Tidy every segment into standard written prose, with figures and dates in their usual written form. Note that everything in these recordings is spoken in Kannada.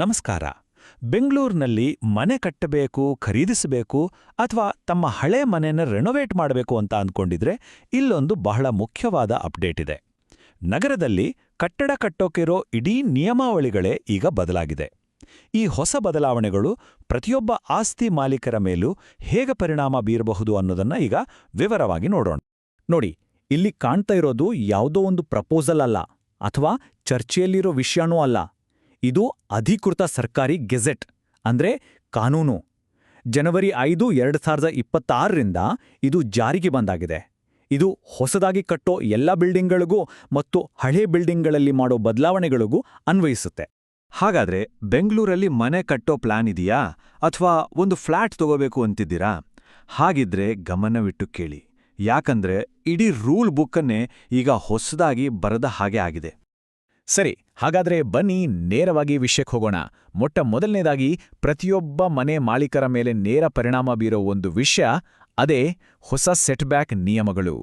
ನಮಸ್ಕಾರ. ಬೆಂಗಳೂರಿನಲ್ಲಿ ಮನೆ ಕಟ್ಟಬೇಕು, ಖರೀದಿಸಬೇಕು ಅಥವಾ ತಮ್ಮ ಹಳೆ ಮನೆನ ರೆನೋವೇಟ್ ಮಾಡಬೇಕು ಅಂತ ಅಂದ್ಕೊಂಡಿದ್ರೆ ಇಲ್ಲೊಂದು ಬಹಳ ಮುಖ್ಯವಾದ ಅಪ್ಡೇಟ್ ಇದೆ. ನಗರದಲ್ಲಿ ಕಟ್ಟಡ ಕಟ್ಟೋಕಿರೋ ಇಡೀ ನಿಯಮಾವಳಿಗಳೇ ಈಗ ಬದಲಾಗಿದೆ. ಈ ಹೊಸ ಬದಲಾವಣೆಗಳು ಪ್ರತಿಯೊಬ್ಬ ಆಸ್ತಿ ಮಾಲೀಕರ ಮೇಲೂ ಹೇಗೆ ಪರಿಣಾಮ ಬೀರಬಹುದು ಅನ್ನೋದನ್ನ ಈಗ ವಿವರವಾಗಿ ನೋಡೋಣ. ನೋಡಿ, ಇಲ್ಲಿ ಕಾಣ್ತಾ ಇರೋದು ಯಾವುದೋ ಒಂದು ಪ್ರಪೋಸಲ್ ಅಲ್ಲ ಅಥವಾ ಚರ್ಚೆಯಲ್ಲಿರೋ ವಿಷಯನೂ ಅಲ್ಲ. ಇದು ಅಧಿಕೃತ ಸರ್ಕಾರಿ ಗೆಜೆಟ್ ಅಂದ್ರೆ ಕಾನೂನು. ಜನವರಿ 5, 2026ರಿಂದ ಇದು ಜಾರಿಗೆ ಬಂದಾಗಿದೆ. ಇದು ಹೊಸದಾಗಿ ಕಟ್ಟೋ ಎಲ್ಲ ಬಿಲ್ಡಿಂಗ್ಗಳಿಗೂ ಮತ್ತು ಹಳೆ ಬಿಲ್ಡಿಂಗ್ಗಳಲ್ಲಿ ಮಾಡೋ ಬದಲಾವಣೆಗಳಿಗೂ ಅನ್ವಯಿಸುತ್ತೆ. ಹಾಗಾದ್ರೆ ಬೆಂಗಳೂರಲ್ಲಿ ಮನೆ ಕಟ್ಟೋ ಪ್ಲಾನ್ ಇದೆಯಾ ಅಥವಾ ಒಂದು ಫ್ಲಾಟ್ ತಗೋಬೇಕು ಅಂತಿದ್ದೀರಾ? ಹಾಗಿದ್ರೆ ಗಮನವಿಟ್ಟು ಕೇಳಿ, ಯಾಕಂದ್ರೆ ಇಡೀ ರೂಲ್ ಬುಕ್ಕನ್ನೇ ಈಗ ಹೊಸದಾಗಿ ಬರದ ಹಾಗೆ ಆಗಿದೆ. ಸರಿ, ಹಾಗಾದ್ರೆ ಬನ್ನಿ ನೇರವಾಗಿ ವಿಷಯಕ್ಕೆ ಹೋಗೋಣ. ಮೊದಲನೇದಾಗಿ ಪ್ರತಿಯೊಬ್ಬ ಮನೆ ಮಾಲೀಕರ ಮೇಲೆ ನೇರ ಪರಿಣಾಮ ಬೀರೋ ಒಂದು ವಿಷಯ, ಅದೇ ಹೊಸ ಸೆಟ್ಬ್ಯಾಕ್ ನಿಯಮಗಳು.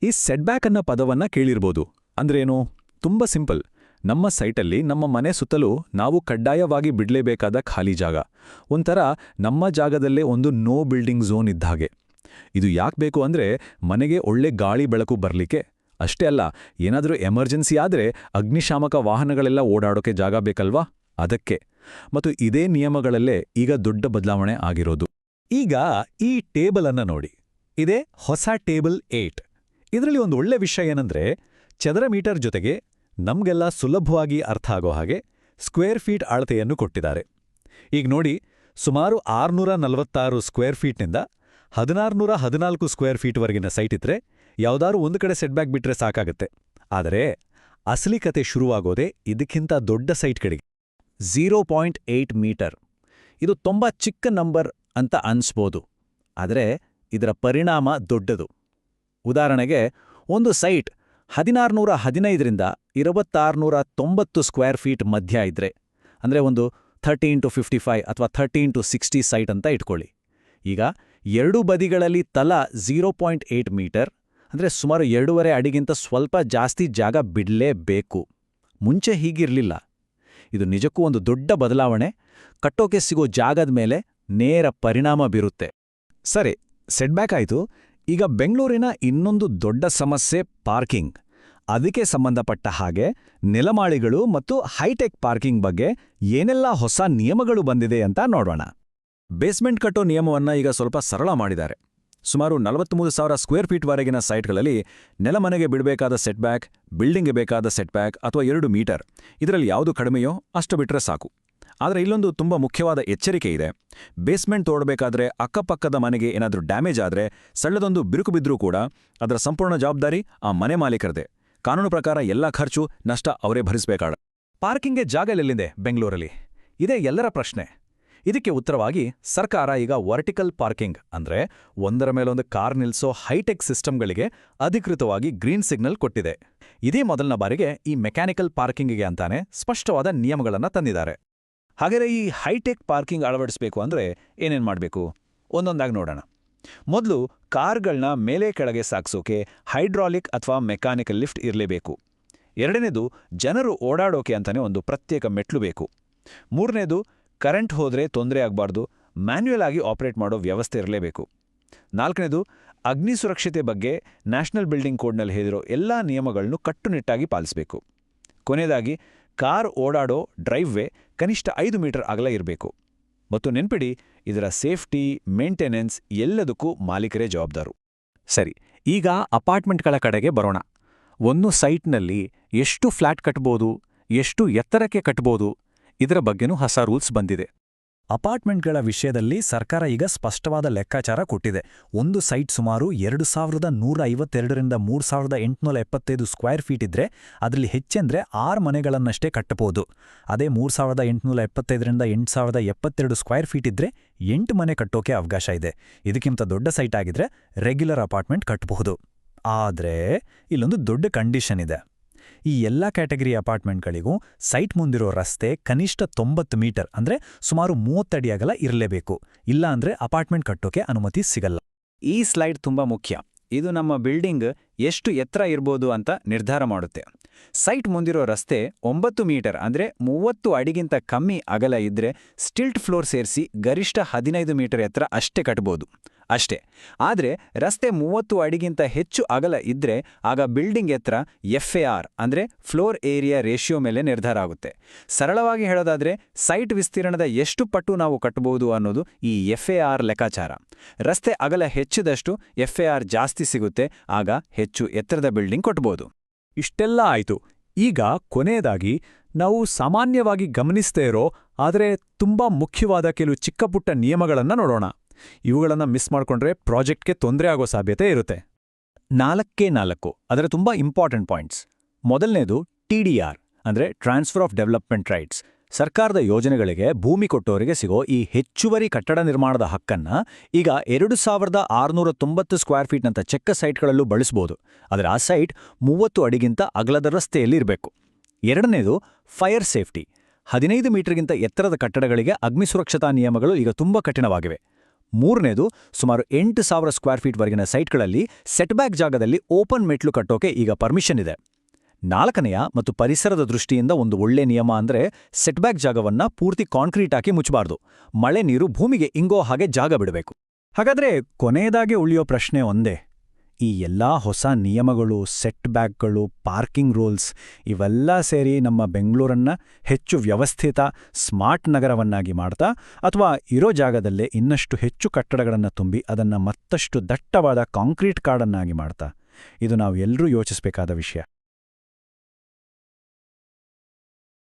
ಈ ಸೆಟ್ಬ್ಯಾಕ್ ಅನ್ನೋ ಪದವನ್ನ ಕೇಳಿರ್ಬೋದು. ಅಂದ್ರೇನು? ತುಂಬಾ ಸಿಂಪಲ್. ನಮ್ಮ ಸೈಟಲ್ಲಿ ನಮ್ಮ ಮನೆ ಸುತ್ತಲೂ ನಾವು ಕಡ್ಡಾಯವಾಗಿ ಬಿಡ್ಲೇಬೇಕಾದ ಖಾಲಿ ಜಾಗ, ಒಂಥರ ನಮ್ಮ ಜಾಗದಲ್ಲೇ ಒಂದು ನೋ ಬಿಲ್ಡಿಂಗ್ ಝೋನ್ ಇದ್ದಾಗೆ. ಇದು ಯಾಕೆ ಬೇಕು ಅಂದ್ರೆ ಮನೆಗೆ ಒಳ್ಳೆ ಗಾಳಿ ಬೆಳಕು ಬರ್ಲಿಕ್ಕೆ. ಅಷ್ಟೇ ಅಲ್ಲ, ಏನಾದರೂ ಎಮರ್ಜೆನ್ಸಿ ಆದ್ರೆ ಅಗ್ನಿಶಾಮಕ ವಾಹನಗಳೆಲ್ಲ ಓಡಾಡೋಕೆ ಜಾಗ ಬೇಕಲ್ವಾ, ಅದಕ್ಕೆ. ಮತ್ತು ಇದೇ ನಿಯಮಗಳಲ್ಲೇ ಈಗ ದೊಡ್ಡ ಬದಲಾವಣೆ ಆಗಿರೋದು. ಈಗ ಈ ಟೇಬಲ್ ಅನ್ನ ನೋಡಿ. ಇದೇ ಹೊಸ ಟೇಬಲ್ 8. ಇದರಲ್ಲಿ ಒಂದು ಒಳ್ಳೆ ವಿಷಯ ಏನಂದ್ರೆ, ಚದರ ಮೀಟರ್ ಜೊತೆಗೆ ನಮ್ಗೆಲ್ಲ ಸುಲಭವಾಗಿ ಅರ್ಥ ಆಗೋ ಹಾಗೆ ಸ್ಕ್ವೇರ್ ಫೀಟ್ ಅಳತೆಯನ್ನು ಕೊಟ್ಟಿದ್ದಾರೆ. ಈಗ ನೋಡಿ, ಸುಮಾರು 646 ಸ್ಕ್ವೇರ್ ಫೀಟ್ನಿಂದ 1614 ಸ್ಕ್ವೇರ್ ಫೀಟ್ವರೆಗಿನ ಸೈಟ್ ಇದ್ರೆ ಯಾವ್ದಾದ್ರು ಒಂದು ಕಡೆ ಸೆಟ್ಬ್ಯಾಕ್ ಬಿಟ್ರೆ ಸಾಕಾಗತ್ತೆ. ಆದರೆ ಅಸಲಿ ಕತೆ ಶುರುವಾಗೋದೇ ಇದಕ್ಕಿಂತ ದೊಡ್ಡ ಸೈಟ್ಗಳಿಗೆ. 0.8 ಮೀಟರ್. ಇದು ತುಂಬಾ ಚಿಕ್ಕ ನಂಬರ್ ಅಂತ ಅನ್ಸ್ಬೋದು, ಆದರೆ ಇದರ ಪರಿಣಾಮ ದೊಡ್ಡದು. ಉದಾಹರಣೆಗೆ, ಒಂದು ಸೈಟ್ 1615ರಿಂದ 2690 ಸ್ಕ್ವೇರ್ ಫೀಟ್ ಮಧ್ಯ ಇದ್ರೆ, ಅಂದ್ರೆ ಒಂದು 13-55 ಅಥವಾ 13-60 ಸೈಟ್ ಅಂತ ಇಟ್ಕೊಳ್ಳಿ. ಈಗ ಎರಡೂ ಬದಿಗಳಲ್ಲಿ ತಲಾ 0.8 ಮೀಟರ್ ಅಂದ್ರೆ ಸುಮಾರು 2.5 ಅಡಿಗಿಂತ ಸ್ವಲ್ಪ ಜಾಸ್ತಿ ಜಾಗ ಬಿಡ್ಲೇಬೇಕು. ಮುಂಚೆ ಹೀಗಿರ್ಲಿಲ್ಲ. ಇದು ನಿಜಕ್ಕೂ ಒಂದು ದೊಡ್ಡ ಬದಲಾವಣೆ. ಕಟ್ಟೋಕೆ ಸಿಗೋ ಜಾಗದ ಮೇಲೆ ನೇರ ಪರಿಣಾಮ ಬೀರುತ್ತೆ. ಸರಿ, ಸೆಟ್ಬ್ಯಾಕ್ ಆಯ್ತು. ಈಗ ಬೆಂಗಳೂರಿನ ಇನ್ನೊಂದು ದೊಡ್ಡ ಸಮಸ್ಯೆ ಪಾರ್ಕಿಂಗ್. ಅದಕ್ಕೆ ಸಂಬಂಧಪಟ್ಟ ಹಾಗೆ ನೆಲಮಾಳಿಗಳು ಮತ್ತು ಹೈಟೆಕ್ ಪಾರ್ಕಿಂಗ್ ಬಗ್ಗೆ ಏನೆಲ್ಲ ಹೊಸ ನಿಯಮಗಳು ಬಂದಿದೆ ಅಂತ ನೋಡೋಣ. ಬೇಸ್ಮೆಂಟ್ ಕಟ್ಟೋ ನಿಯಮವನ್ನ ಈಗ ಸ್ವಲ್ಪ ಸರಳ ಮಾಡಿದ್ದಾರೆ. ಸುಮಾರು 43,000 ಸ್ಕ್ವೇರ್ ಫೀಟ್ವರೆಗಿನ ಸೈಟ್ಗಳಲ್ಲಿ ನೆಲಮನೆಗೆ ಬಿಡಬೇಕಾದ ಸೆಟ್ಬ್ಯಾಕ್, ಬಿಲ್ಡಿಂಗ್ಗೆ ಬೇಕಾದ ಸೆಟ್ಬ್ಯಾಕ್ ಅಥವಾ 2 ಮೀಟರ್, ಇದರಲ್ಲಿ ಯಾವುದು ಕಡಿಮೆಯೋ ಅಷ್ಟು ಬಿಟ್ರೆ ಸಾಕು. ಆದರೆ ಇಲ್ಲೊಂದು ತುಂಬ ಮುಖ್ಯವಾದ ಎಚ್ಚರಿಕೆ ಇದೆ. ಬೇಸ್ಮೆಂಟ್ ತೋಡಬೇಕಾದ್ರೆ ಅಕ್ಕಪಕ್ಕದ ಮನೆಗೆ ಏನಾದರೂ ಡ್ಯಾಮೇಜ್ ಆದರೆ, ಸಣ್ಣದೊಂದು ಬಿರುಕು ಬಿದ್ದರೂ ಕೂಡ ಅದರ ಸಂಪೂರ್ಣ ಜವಾಬ್ದಾರಿ ಆ ಮನೆ ಮಾಲೀಕರದೇ. ಕಾನೂನು ಪ್ರಕಾರ ಎಲ್ಲ ಖರ್ಚು, ನಷ್ಟ ಅವರೇ ಭರಿಸಬೇಕಾಡ. ಪಾರ್ಕಿಂಗ್ಗೆ ಜಾಗ ಎಲ್ಲಿದೆ ಬೆಂಗಳೂರಲ್ಲಿ? ಇದೇ ಎಲ್ಲರ ಪ್ರಶ್ನೆ. ಇದಕ್ಕೆ ಉತ್ತರವಾಗಿ ಸರ್ಕಾರ ಈಗ ವರ್ಟಿಕಲ್ ಪಾರ್ಕಿಂಗ್ ಅಂದ್ರೆ ಒಂದರ ಮೇಲೊಂದು ಕಾರ್ ನಿಲ್ಸೋ ಹೈಟೆಕ್ ಸಿಸ್ಟಮ್ಗಳಿಗೆ ಅಧಿಕೃತವಾಗಿ ಗ್ರೀನ್ ಸಿಗ್ನಲ್ ಕೊಟ್ಟಿದೆ. ಇದೇ ಮೊದಲನ ಬಾರಿಗೆ ಈ ಮೆಕ್ಯಾನಿಕಲ್ ಪಾರ್ಕಿಂಗ್ಗೆ ಅಂತಾನೆ ಸ್ಪಷ್ಟವಾದ ನಿಯಮಗಳನ್ನು ತಂದಿದ್ದಾರೆ. ಹಾಗಾದರೆ ಈ ಹೈಟೆಕ್ ಪಾರ್ಕಿಂಗ್ ಅಳವಡಿಸಬೇಕು ಅಂದ್ರೆ ಏನೇನು ಮಾಡಬೇಕು? ಒಂದೊಂದಾಗಿ ನೋಡೋಣ. ಮೊದಲು, ಕಾರ್ಗಳನ್ನ ಮೇಲೆ ಕೆಳಗೆ ಸಾಗಿಸೋಕೆ ಹೈಡ್ರಾಲಿಕ್ ಅಥವಾ ಮೆಕ್ಯಾನಿಕಲ್ ಲಿಫ್ಟ್ ಇರಲೇಬೇಕು. ಎರಡನೇದು, ಜನರು ಓಡಾಡೋಕೆ ಅಂತಾನೆ ಒಂದು ಪ್ರತ್ಯೇಕ ಮೆಟ್ಲು ಬೇಕು. ಮೂರನೇದು, ಕರೆಂಟ್ ಹೋದ್ರೆ ತೊಂದರೆ ಆಗಬಾರ್ದು, ಮ್ಯಾನ್ಯುಯಲ್ ಆಗಿ ಆಪರೇಟ್ ಮಾಡೋ ವ್ಯವಸ್ಥೆ ಇರಲೇಬೇಕು. ನಾಲ್ಕನೇದು, ಅಗ್ನಿ ಸುರಕ್ಷತೆ ಬಗ್ಗೆ ನ್ಯಾಷನಲ್ ಬಿಲ್ಡಿಂಗ್ ಕೋಡ್ನಲ್ಲಿ ಹೇಳಿರೋ ಎಲ್ಲಾ ನಿಯಮಗಳನ್ನು ಕಟ್ಟುನಿಟ್ಟಾಗಿ ಪಾಲಿಸಬೇಕು. ಕೊನೆಯದಾಗಿ, ಕಾರ್ ಓಡಾಡೋ ಡ್ರೈವ್ವೇ ಕನಿಷ್ಠ 5 ಮೀಟರ್ ಅಗಲ ಇರಬೇಕು. ಮತ್ತು ನೆನ್ಪಿಡಿ, ಇದರ ಸೇಫ್ಟಿ, ಮೇಂಟೆನೆನ್ಸ್ ಎಲ್ಲದಕ್ಕೂ ಮಾಲೀಕರೇ ಜವಾಬ್ದಾರು. ಸರಿ, ಈಗ ಅಪಾರ್ಟ್ಮೆಂಟ್ಗಳ ಕಡೆಗೆ ಬರೋಣ. ಒಂದು ಸೈಟ್ನಲ್ಲಿ ಎಷ್ಟು ಫ್ಲ್ಯಾಟ್ ಕಟ್ಬೋದು, ಎಷ್ಟು ಎತ್ತರಕ್ಕೆ ಕಟ್ಬೋದು, ಇದರ ಬಗ್ಗೆನೂ ಹೊಸ ರೂಲ್ಸ್ ಬಂದಿದೆ. ಅಪಾರ್ಟ್ಮೆಂಟ್ಗಳ ವಿಷಯದಲ್ಲಿ ಸರ್ಕಾರ ಈಗ ಸ್ಪಷ್ಟವಾದ ಲೆಕ್ಕಾಚಾರ ಕೊಟ್ಟಿದೆ. ಒಂದು ಸೈಟ್ ಸುಮಾರು 2152ರಿಂದ 3875 ಸ್ಕ್ವೇರ್ ಫೀಟ್ ಇದ್ರೆ ಅದರಲ್ಲಿ ಹೆಚ್ಚೆಂದ್ರೆ 6 ಮನೆಗಳನ್ನಷ್ಟೇ ಕಟ್ಟಬಹುದು. ಅದೇ 3875ರಿಂದ 8072 ಸ್ಕ್ವೇರ್ ಫೀಟ್ ಇದ್ರೆ 8 ಮನೆ ಕಟ್ಟೋಕೆ ಅವಕಾಶ ಇದೆ. ಇದಕ್ಕಿಂತ ದೊಡ್ಡ ಸೈಟ್ ಆಗಿದ್ರೆ ರೆಗ್ಯುಲರ್ ಅಪಾರ್ಟ್ಮೆಂಟ್ ಕಟ್ಟಬಹುದು. ಆದ್ರೆ ಇಲ್ಲೊಂದು ದೊಡ್ಡ ಕಂಡೀಷನ್ ಇದೆ. ಈ ಎಲ್ಲ ಕ್ಯಾಟಗರಿ ಅಪಾರ್ಟ್ಮೆಂಟ್ಗಳಿಗೂ ಸೈಟ್ ಮುಂದಿರೋ ರಸ್ತೆ ಕನಿಷ್ಠ 90 ಮೀಟರ್ ಅಂದ್ರೆ ಸುಮಾರು 30 ಅಡಿ ಅಗಲ ಇರಲೇಬೇಕು. ಇಲ್ಲ ಅಂದ್ರೆ ಅಪಾರ್ಟ್ಮೆಂಟ್ ಕಟ್ಟೋಕೆ ಅನುಮತಿ ಸಿಗಲ್ಲ. ಈ ಸ್ಲೈಡ್ ತುಂಬಾ ಮುಖ್ಯ. ಇದು ನಮ್ಮ ಬಿಲ್ಡಿಂಗ್ ಎಷ್ಟು ಎತ್ತರ ಇರ್ಬೋದು ಅಂತ ನಿರ್ಧಾರ ಮಾಡುತ್ತೆ. ಸೈಟ್ ಮುಂದಿರೋ ರಸ್ತೆ 9 ಮೀಟರ್ ಅಂದ್ರೆ 30 ಅಡಿಗಿಂತ ಕಮ್ಮಿ ಅಗಲ ಇದ್ರೆ ಸ್ಟಿಲ್ಟ್ ಫ್ಲೋರ್ ಸೇರಿಸಿ ಗರಿಷ್ಠ 15 ಮೀಟರ್ ಎತ್ತರ ಅಷ್ಟೇ ಕಟ್ಬೋದು. ಅಷ್ಟೇ. ಆದ್ರೆ ರಸ್ತೆ 30 ಅಡಿಗಿಂತ ಹೆಚ್ಚು ಅಗಲ ಇದ್ರೆ ಆಗ ಬಿಲ್ಡಿಂಗ್ ಎತ್ತರ FAR ಅಂದ್ರೆ ಫ್ಲೋರ್ ಏರಿಯಾ ರೇಷಿಯೋ ಮೇಲೆ ನಿರ್ಧಾರ ಆಗುತ್ತೆ. ಸರಳವಾಗಿ ಹೇಳೋದಾದ್ರೆ ಸೈಟ್ ವಿಸ್ತೀರ್ಣದ ಎಷ್ಟು ಪಟ್ಟು ನಾವು ಕಟ್ಟಬಹುದು ಅನ್ನೋದು ಈ FAR ಲೆಕ್ಕಾಚಾರ. ರಸ್ತೆ ಅಗಲ ಹೆಚ್ಚಿದಷ್ಟು FAR ಜಾಸ್ತಿ ಸಿಗುತ್ತೆ, ಆಗ ಹೆಚ್ಚು ಎತ್ತರದ ಬಿಲ್ಡಿಂಗ್ ಕಟ್ಟಬಹುದು. ಇಷ್ಟೆಲ್ಲ ಆಯ್ತು. ಈಗ ಕೊನೆಯದಾಗಿ ನಾವು ಸಾಮಾನ್ಯವಾಗಿ ಗಮನಿಸ್ತೇ ಇರೋ ಆದರೆ ತುಂಬಾ ಮುಖ್ಯವಾದ ಕೆಲವು ಚಿಕ್ಕಪುಟ್ಟ ನಿಯಮಗಳನ್ನ ನೋಡೋಣ. ಇವುಗಳನ್ನ ಮಿಸ್ ಮಾಡ್ಕೊಂಡ್ರೆ ಪ್ರಾಜೆಕ್ಟ್ಗೆ ತೊಂದರೆ ಆಗೋ ಸಾಧ್ಯತೆ ಇರುತ್ತೆ. 4 ಅದರ ತುಂಬಾ ಇಂಪಾರ್ಟೆಂಟ್ ಪಾಯಿಂಟ್ಸ್. ಮೊದಲನೇದು TDR ಅಂದ್ರೆ ಟ್ರಾನ್ಸ್ಫರ್ ಆಫ್ ಡೆವಲಪ್ಮೆಂಟ್ ರೈಟ್ಸ್. ಸರ್ಕಾರದ ಯೋಜನೆಗಳಿಗೆ ಭೂಮಿ ಕೊಟ್ಟವರಿಗೆ ಸಿಗೋ ಈ ಹೆಚ್ಚುವರಿ ಕಟ್ಟಡ ನಿರ್ಮಾಣದ ಹಕ್ಕನ್ನ ಈಗ 2690 ಸ್ಕ್ವೇರ್ ಫೀಟ್ನಂತ ಚೆಕ್ಕ ಸೈಟ್ಗಳಲ್ಲೂ ಬಳಸಬಹುದು. ಆದರೆ ಆ ಸೈಟ್ 30 ಅಡಿಗಿಂತ ಅಗಲದ ರಸ್ತೆಯಲ್ಲಿ ಇರಬೇಕು. ಎರಡನೇದು ಫೈರ್ ಸೇಫ್ಟಿ. 15 ಮೀಟರ್ಗಿಂತ ಎತ್ತರದ ಕಟ್ಟಡಗಳಿಗೆ ಅಗ್ನಿ ಸುರಕ್ಷತಾ ನಿಯಮಗಳು ಈಗ ತುಂಬಾ ಕಠಿಣವಾಗಿವೆ. ಮೂರನೇದು ಸುಮಾರು 8000 ಸ್ಕ್ವೇರ್ ಫೀಟ್ವರೆಗಿನ ಸೈಟ್ಗಳಲ್ಲಿ ಸೆಟ್ಬ್ಯಾಕ್ ಜಾಗದಲ್ಲಿ ಓಪನ್ ಮೆಟ್ಲು ಕಟ್ಟೋಕೆ ಈಗ ಪರ್ಮಿಷನ್ ಇದೆ. ನಾಲ್ಕನೆಯ ಮತ್ತು ಪರಿಸರದ ದೃಷ್ಟಿಯಿಂದ ಒಂದು ಒಳ್ಳೆ ನಿಯಮ ಅಂದ್ರೆ ಸೆಟ್ಬ್ಯಾಕ್ ಜಾಗವನ್ನ ಪೂರ್ತಿ ಕಾಂಕ್ರೀಟ್ ಹಾಕಿ ಮುಚ್ಚಬಾರ್ದು. ಮಳೆ ನೀರು ಭೂಮಿಗೆ ಇಂಗೋ ಹಾಗೆ ಜಾಗ ಬಿಡಬೇಕು. ಹಾಗಾದ್ರೆ ಕೊನೆಯದಾಗಿ ಉಳಿಯೋ ಪ್ರಶ್ನೆ ಒಂದೇ. ಈ ಎಲ್ಲಾ ಹೊಸ ನಿಯಮಗಳು, ಸೆಟ್ಬ್ಯಾಕ್ಗಳು, ಪಾರ್ಕಿಂಗ್ ರೂಲ್ಸ್ ಇವೆಲ್ಲ ಸೇರಿ ನಮ್ಮ ಬೆಂಗಳೂರನ್ನ ಹೆಚ್ಚು ವ್ಯವಸ್ಥಿತ, ಸ್ಮಾರ್ಟ್ ನಗರವನ್ನಾಗಿ ಮಾಡ್ತಾ ಅಥವಾ ಇರೋ ಜಾಗದಲ್ಲೇ ಇನ್ನಷ್ಟು ಹೆಚ್ಚು ಕಟ್ಟಡಗಳನ್ನು ತುಂಬಿ ಅದನ್ನ ಮತ್ತಷ್ಟು ದಟ್ಟವಾದ ಕಾಂಕ್ರೀಟ್ ಕಾಡನ್ನಾಗಿ ಮಾಡ್ತಾ? ಇದು ನಾವು ಎಲ್ಲರೂ ಯೋಚಿಸಬೇಕಾದ ವಿಷಯ.